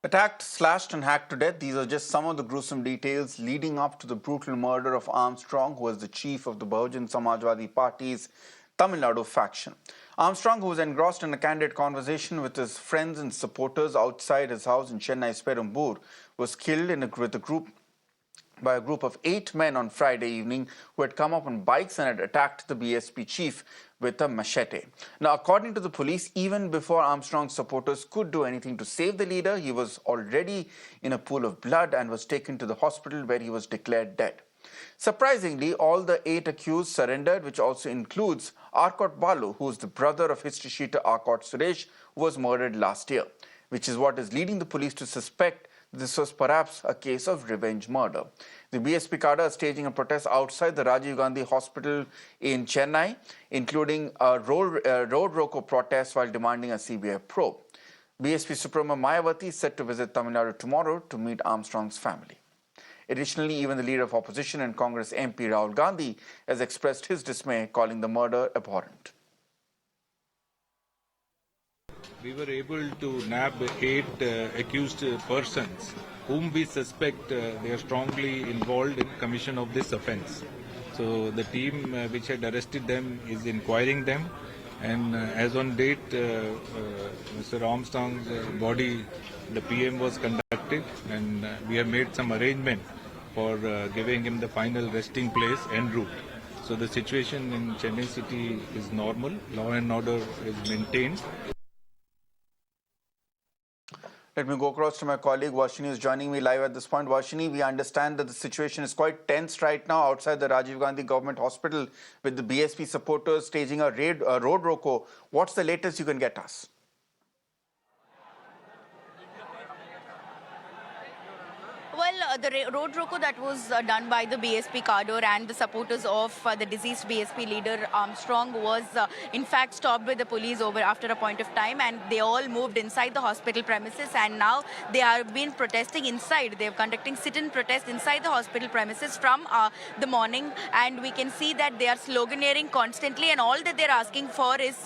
Attacked, slashed, and hacked to death. These are just some of the gruesome details leading up to the brutal murder of Armstrong, who was the chief of the Bahujan Samajwadi Party's Tamil Nadu faction. Armstrong, who was engrossed in a candid conversation with his friends and supporters outside his house in Chennai's Perambur, was killed by a group of 8 men on Friday evening who had come up on bikes and had attacked the BSP chief with a machete. Now, according to the police, even before Armstrong's supporters could do anything to save the leader, he was already in a pool of blood and was taken to the hospital where he was declared dead. Surprisingly, all the 8 accused surrendered, which also includes Arcot Balu, who is the brother of history sheeter Arcot Suresh, who was murdered last year, which is what is leading the police to suspect this was perhaps a case of revenge murder. The BSP cadre are staging a protest outside the Rajiv Gandhi Hospital in Chennai, including a road roko protest while demanding a CBI probe. BSP Supremo Mayawati is set to visit Tamil Nadu tomorrow to meet Armstrong's family. Additionally, even the leader of opposition and Congress MP Rahul Gandhi has expressed his dismay, calling the murder abhorrent. We were able to nab 8 accused persons whom we suspect they are strongly involved in commission of this offence. So the team which had arrested them is inquiring them, and as on date, Mr. Armstrong's body, the PM was conducted, and we have made some arrangement for giving him the final resting place en route. So the situation in Chennai city is normal, law and order is maintained. Let me go across to my colleague Vashini, who is joining me live at this point. Vashini, we understand that the situation is quite tense right now outside the Rajiv Gandhi Government Hospital with the BSP supporters staging a road roko. What's the latest you can get us? Well, the road roko that was done by the BSP cadre and the supporters of the deceased BSP leader Armstrong was in fact stopped by the police over after a point of time, and they all moved inside the hospital premises, and now they have been protesting inside. They are conducting sit-in protest inside the hospital premises from the morning, and we can see that they are sloganeering constantly, and all that they are asking for is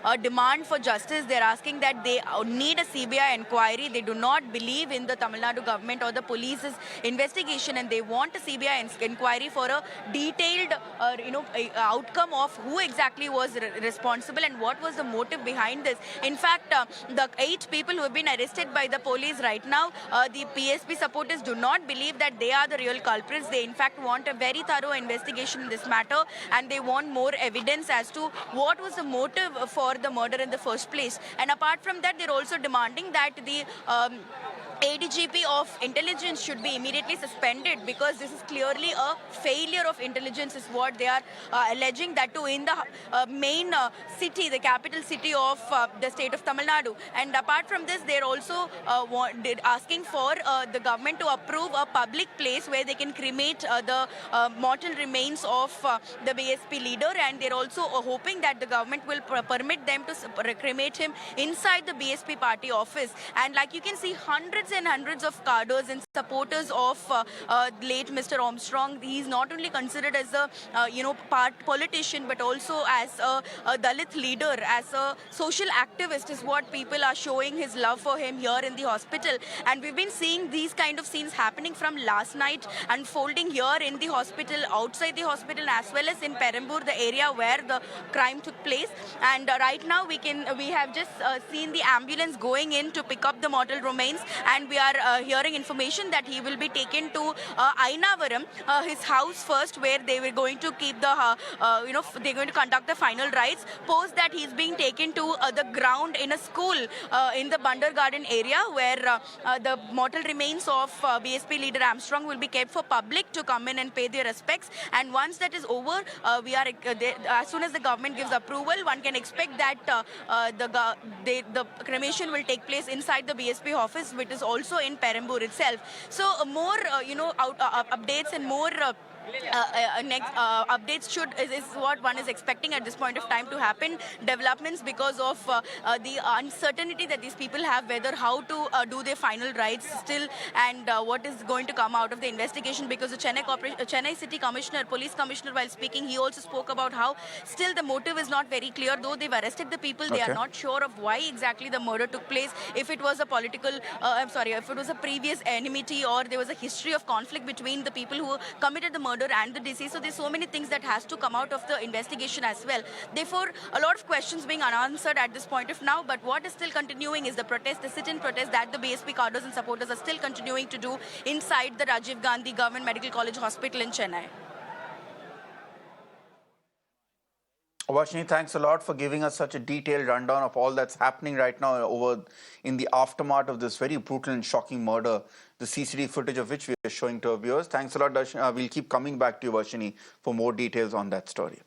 a demand for justice. They are asking that they need a CBI inquiry. They do not believe in the Tamil Nadu government or the police's investigation, and they want a CBI inquiry for a detailed outcome of who exactly was responsible and what was the motive behind this. In fact, the 8 people who have been arrested by the police right now, the PSP supporters do not believe that they are the real culprits. They in fact want a very thorough investigation in this matter, and they want more evidence as to what was the motive for the murder in the first place. And apart from that, they're also demanding that the ADGP of intelligence should be immediately suspended, because this is clearly a failure of intelligence is what they are alleging, that too in the main city, the capital city of the state of Tamil Nadu. And apart from this, they're also asking for the government to approve a public place where they can cremate the mortal remains of the BSP leader, and they're also hoping that the government will permit them to cremate him inside the BSP party office. And like you can see, hundreds and hundreds of cadres and supporters of late Mr. Armstrong. He's not only considered as a politician, but also as a Dalit leader, as a social activist is what people are showing his love for him here in the hospital. And we've been seeing these kind of scenes happening from last night, unfolding here in the hospital, outside the hospital, as well as in Perambur, the area where the crime took place. And right now we have just seen the ambulance going in to pick up the mortal remains, and we are hearing information that he will be taken to Ainavaram, his house first, where they were going to keep the, they're going to conduct the final rites. Post that he's being taken to the ground in a school in the Bandar Garden area, where the mortal remains of BSP leader Armstrong will be kept for public to come in and pay their respects. And once that is over, as soon as the government gives approval, one can expect that the cremation will take place inside the BSP office, which is also in Perambur itself. So more, updates and more next updates is what one is expecting at this point of time to happen. Developments because of the uncertainty that these people have, whether how to do their final rights still, and what is going to come out of the investigation. Because the Chennai City Commissioner, Police Commissioner, while speaking, he also spoke about how still the motive is not very clear. Though they've arrested the people, they are Okay. not sure of why exactly the murder took place. If it was a political, if it was a previous enmity, or there was a history of conflict between the people who committed the murder and the deceased. So there's so many things that has to come out of the investigation as well. Therefore, a lot of questions being unanswered at this point of now. But what is still continuing is the protest, the sit-in protest that the BSP cadres and supporters are still continuing to do inside the Rajiv Gandhi Government Medical College Hospital in Chennai. Vashni, thanks a lot for giving us such a detailed rundown of all that's happening right now over in the aftermath of this very brutal and shocking murder, the CCTV footage of which we are showing to our viewers. Thanks a lot, We'll keep coming back to you, Vashni, for more details on that story.